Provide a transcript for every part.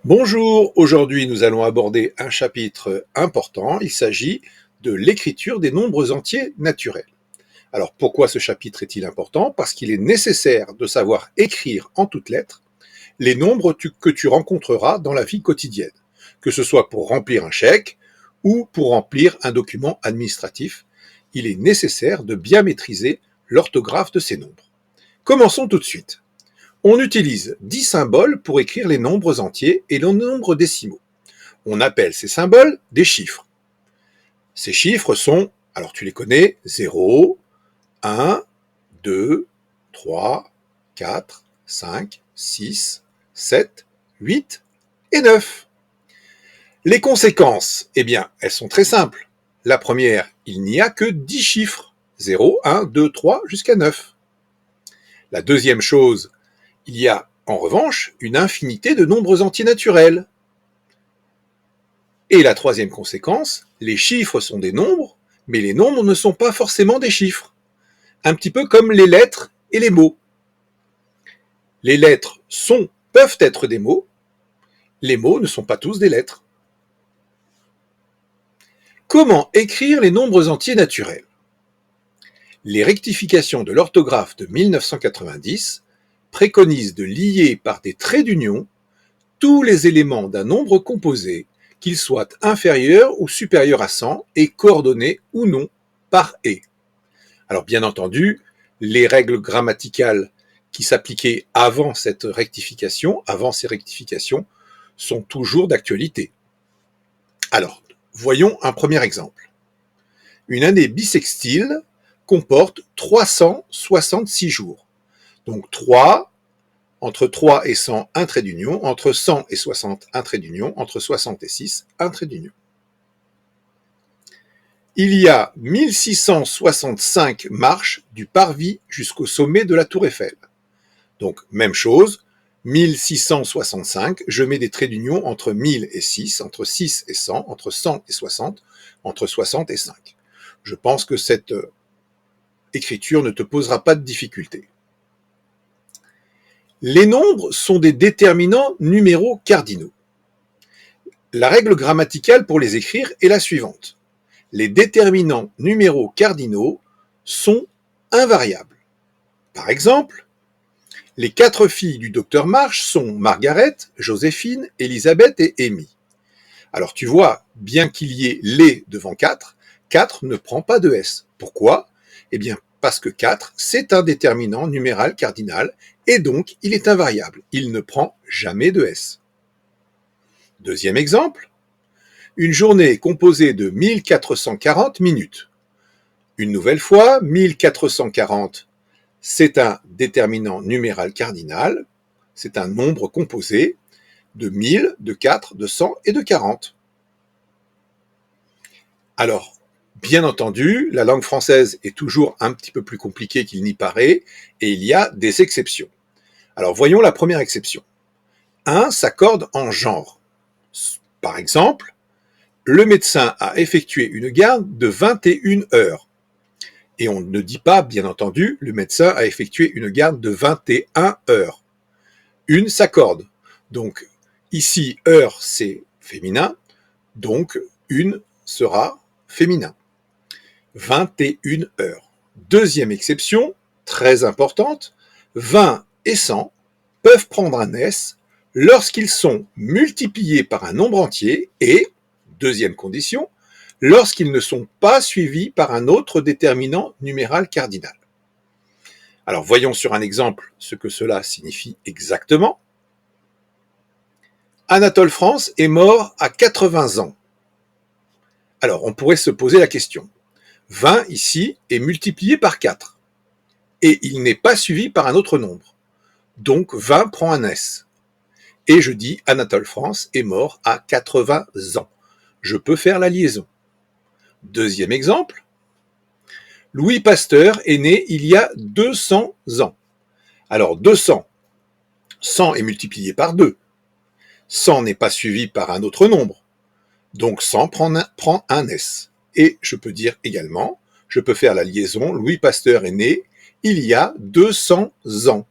Bonjour, aujourd'hui nous allons aborder un chapitre important, il s'agit de l'écriture des nombres entiers naturels. Alors pourquoi ce chapitre est-il important? Parce qu'il est nécessaire de savoir écrire en toutes lettres les nombres que tu rencontreras dans la vie quotidienne, que ce soit pour remplir un chèque ou pour remplir un document administratif. Il est nécessaire de bien maîtriser l'orthographe de ces nombres. Commençons tout de suite. On utilise 10 symboles pour écrire les nombres entiers et les nombres décimaux. On appelle ces symboles des chiffres. Ces chiffres sont, alors tu les connais, 0, 1, 2, 3, 4, 5, 6, 7, 8 et 9. Les conséquences, eh bien, elles sont très simples. La première, il n'y a que 10 chiffres, 0, 1, 2, 3 jusqu'à 9. La deuxième chose, il y a en revanche une infinité de nombres entiers naturels. Et la troisième conséquence, les chiffres sont des nombres, mais les nombres ne sont pas forcément des chiffres. Un petit peu comme les lettres et les mots. Les lettres peuvent être des mots, les mots ne sont pas tous des lettres. Comment écrire les nombres entiers naturels? Les rectifications de l'orthographe de 1990 préconisent de lier par des traits d'union tous les éléments d'un nombre composé, qu'il soit inférieur ou supérieur à 100 et coordonné ou non par « et ». Alors bien entendu, les règles grammaticales qui s'appliquaient avant ces rectifications, sont toujours d'actualité. Alors, voyons un premier exemple. Une année bissextile comporte 366 jours. Donc 3, entre 3 et 100, un trait d'union, entre 100 et 60, un trait d'union, entre 60 et 6, un trait d'union. Il y a 1665 marches du parvis jusqu'au sommet de la tour Eiffel. Donc, même chose, 1665, je mets des traits d'union entre 1000 et 6, entre 6 et 100, entre 100 et 60, entre 60 et 5. Je pense que cette écriture ne te posera pas de difficulté. Les nombres sont des déterminants numéraux cardinaux. La règle grammaticale pour les écrire est la suivante. Les déterminants numéraux cardinaux sont invariables. Par exemple, les 4 filles du docteur March sont Margaret, Joséphine, Elisabeth et Amy. Alors tu vois, bien qu'il y ait les devant 4, 4 ne prend pas de S. Pourquoi? Eh bien, parce que 4, c'est un déterminant numéral cardinal, et donc il est invariable. Il ne prend jamais de S. Deuxième exemple, une journée est composée de 1440 minutes. Une nouvelle fois, 1440, c'est un déterminant numéral cardinal, c'est un nombre composé de 1000, de 4, de 100 et de 40. Alors, bien entendu, la langue française est toujours un petit peu plus compliquée qu'il n'y paraît, et il y a des exceptions. Alors, voyons la première exception. 1 s'accorde en genre. Par exemple, le médecin a effectué une garde de 21 heures. Et on ne dit pas, bien entendu, le médecin a effectué une garde de 21 heures. Une s'accorde. Donc, ici, heure, c'est féminin. Donc, une sera féminin. 21 heures. Deuxième exception, très importante, 20 et 100 peuvent prendre un S lorsqu'ils sont multipliés par un nombre entier et, deuxième condition, lorsqu'ils ne sont pas suivis par un autre déterminant numéral cardinal. Alors voyons sur un exemple ce que cela signifie exactement. Anatole France est mort à 80 ans. Alors on pourrait se poser la question. 20 ici est multiplié par 4 et il n'est pas suivi par un autre nombre. Donc 20 prend un S. Et je dis Anatole France est mort à 80 ans. Je peux faire la liaison. Deuxième exemple, Louis Pasteur est né il y a 200 ans. Alors 200, 100 est multiplié par 2. 100 n'est pas suivi par un autre nombre. Donc 100 prend un S. Et je peux dire également, je peux faire la liaison, Louis Pasteur est né il y a 200 ans.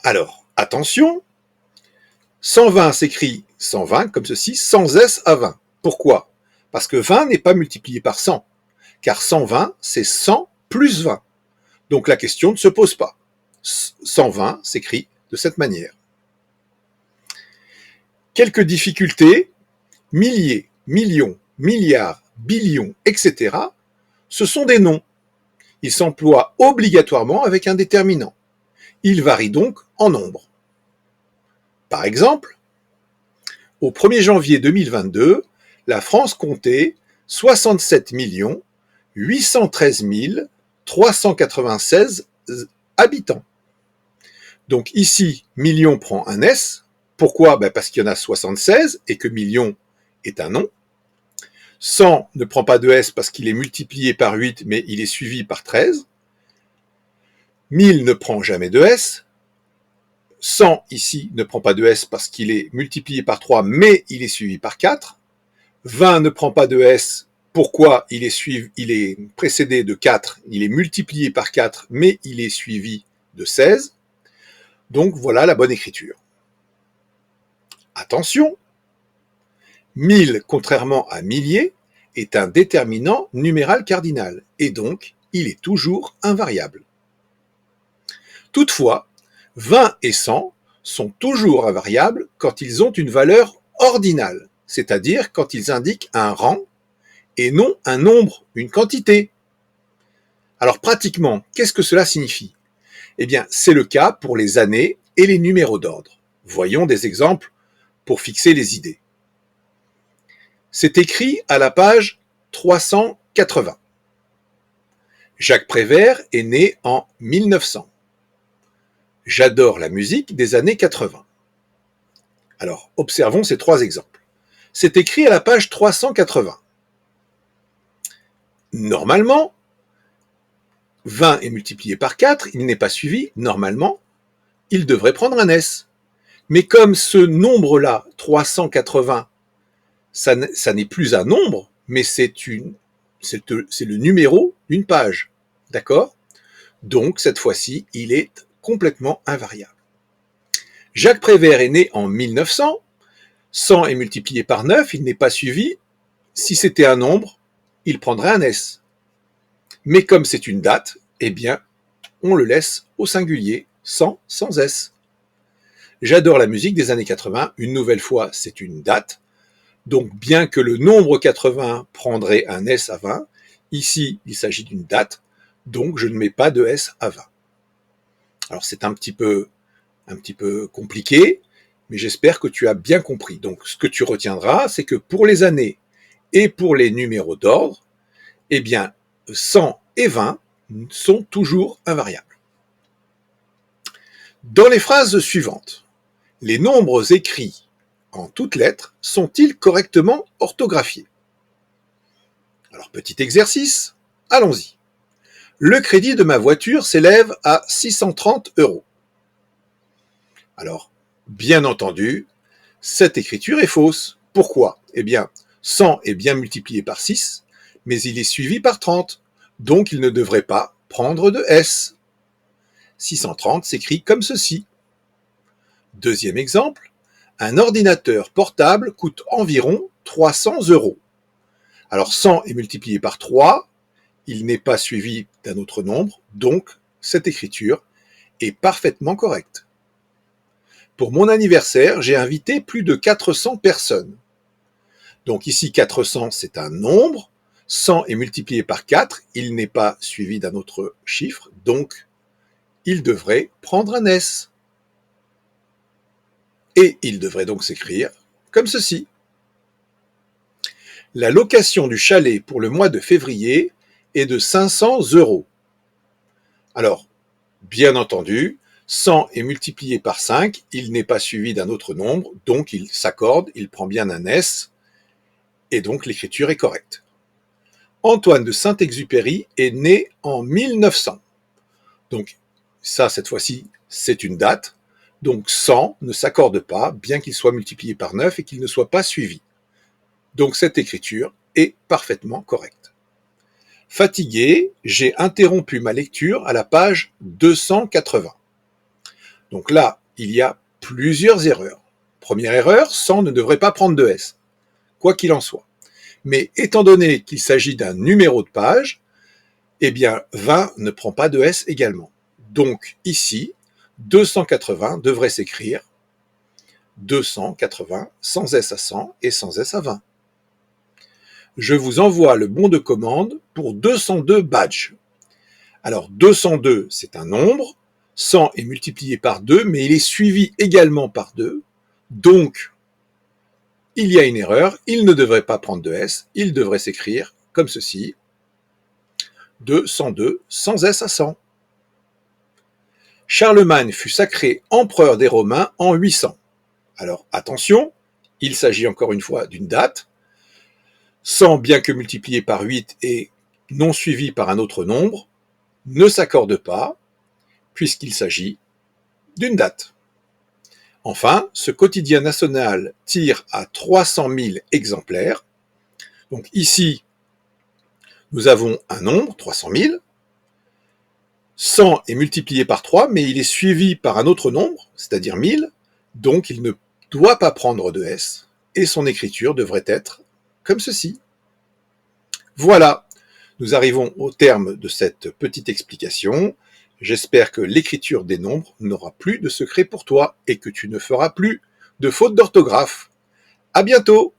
Alors, Attention, 120 s'écrit 120 comme ceci, sans S à 20. Pourquoi? Parce que 20 n'est pas multiplié par 100, car 120, c'est 100 plus 20. Donc la question ne se pose pas. 120 s'écrit de cette manière. Quelques difficultés, milliers, millions, milliards, billions, etc., ce sont des noms. Ils s'emploient obligatoirement avec un déterminant. Ils varient donc en nombre. Par exemple, au 1er janvier 2022, la France comptait 67 813 396 habitants. Donc ici, million prend un S. Pourquoi? Parce qu'il y en a 76 et que million est un nom. 100 ne prend pas de S parce qu'il est multiplié par 8, mais il est suivi par 13. 1000 ne prend jamais de S. 100 ici ne prend pas de S parce qu'il est multiplié par 3, mais il est suivi par 4. 20 ne prend pas de S. Pourquoi? Il est précédé de 4, il est multiplié par 4, mais il est suivi de 16. Donc voilà la bonne écriture. Attention, 1000, contrairement à milliers, est un déterminant numéral cardinal, et donc il est toujours invariable. Toutefois, 20 et 100 sont toujours invariables quand ils ont une valeur ordinale, c'est-à-dire quand ils indiquent un rang et non un nombre, une quantité. Alors pratiquement, qu'est-ce que cela signifie? Eh bien, c'est le cas pour les années et les numéros d'ordre. Voyons des exemples pour fixer les idées. C'est écrit à la page 380. Jacques Prévert est né en 1900. J'adore la musique des années 80. Alors, observons ces trois exemples. C'est écrit à la page 380. Normalement, 20 est multiplié par 4, il n'est pas suivi, normalement, il devrait prendre un S. Mais comme ce nombre-là, 380, ça n'est plus un nombre, mais c'est le numéro d'une page. D'accord? Donc, cette fois-ci, il est complètement invariable. Jacques Prévert est né en 1900, 100 est multiplié par 9, il n'est pas suivi. Si c'était un nombre, il prendrait un S. Mais comme c'est une date, eh bien, on le laisse au singulier, 100 sans S. J'adore la musique des années 80, une nouvelle fois, c'est une date. Donc, bien que le nombre 80 prendrait un S à 20, ici, il s'agit d'une date, donc je ne mets pas de S à 20. Alors, c'est un petit peu compliqué, mais j'espère que tu as bien compris. Donc, ce que tu retiendras, c'est que pour les années et pour les numéros d'ordre, eh bien, 100 et 20 sont toujours invariables. Dans les phrases suivantes, les nombres écrits en toutes lettres sont-ils correctement orthographiés? Alors, petit exercice, allons-y. Le crédit de ma voiture s'élève à 630 €. Alors, bien entendu, cette écriture est fausse. Pourquoi? Eh bien, 100 est bien multiplié par 6, mais il est suivi par 30, donc il ne devrait pas prendre de S. 630 s'écrit comme ceci. Deuxième exemple, un ordinateur portable coûte environ 300 €. Alors 100 est multiplié par 3, il n'est pas suivi d'un autre nombre, donc cette écriture est parfaitement correcte. Pour mon anniversaire, j'ai invité plus de 400 personnes. Donc ici 400 c'est un nombre, 100 est multiplié par 4, il n'est pas suivi d'un autre chiffre, donc il devrait prendre un S. Et il devrait donc s'écrire comme ceci. La location du chalet pour le mois de février est de 500 €. Alors, bien entendu, 100 est multiplié par 5, il n'est pas suivi d'un autre nombre, donc il s'accorde, il prend bien un S, et donc l'écriture est correcte. Antoine de Saint-Exupéry est né en 1900. Donc ça, cette fois-ci, c'est une date. Donc 100 ne s'accorde pas, bien qu'il soit multiplié par 9 et qu'il ne soit pas suivi. Donc cette écriture est parfaitement correcte. Fatigué, j'ai interrompu ma lecture à la page 280. Donc là, il y a plusieurs erreurs. Première erreur, 100 ne devrait pas prendre de S, quoi qu'il en soit. Mais étant donné qu'il s'agit d'un numéro de page, eh bien 20 ne prend pas de S également. Donc ici, 280 devrait s'écrire 280 sans S à 100 et sans S à 20. Je vous envoie le bon de commande pour 202 badges. Alors 202, c'est un nombre, 100 est multiplié par 2, mais il est suivi également par 2, donc il y a une erreur, il ne devrait pas prendre de S, il devrait s'écrire comme ceci, 202 sans S à 100. Charlemagne fut sacré empereur des Romains en 800. Alors attention, il s'agit encore une fois d'une date, 100 bien que multiplié par 8 et non suivi par un autre nombre, ne s'accorde pas, puisqu'il s'agit d'une date. Enfin, ce quotidien national tire à 300 000 exemplaires. Donc ici, nous avons un nombre, 300 000. 100 est multiplié par 3, mais il est suivi par un autre nombre, c'est-à-dire 1000, donc il ne doit pas prendre de S, et son écriture devrait être comme ceci. Voilà, nous arrivons au terme de cette petite explication. J'espère que l'écriture des nombres n'aura plus de secret pour toi et que tu ne feras plus de fautes d'orthographe. À bientôt!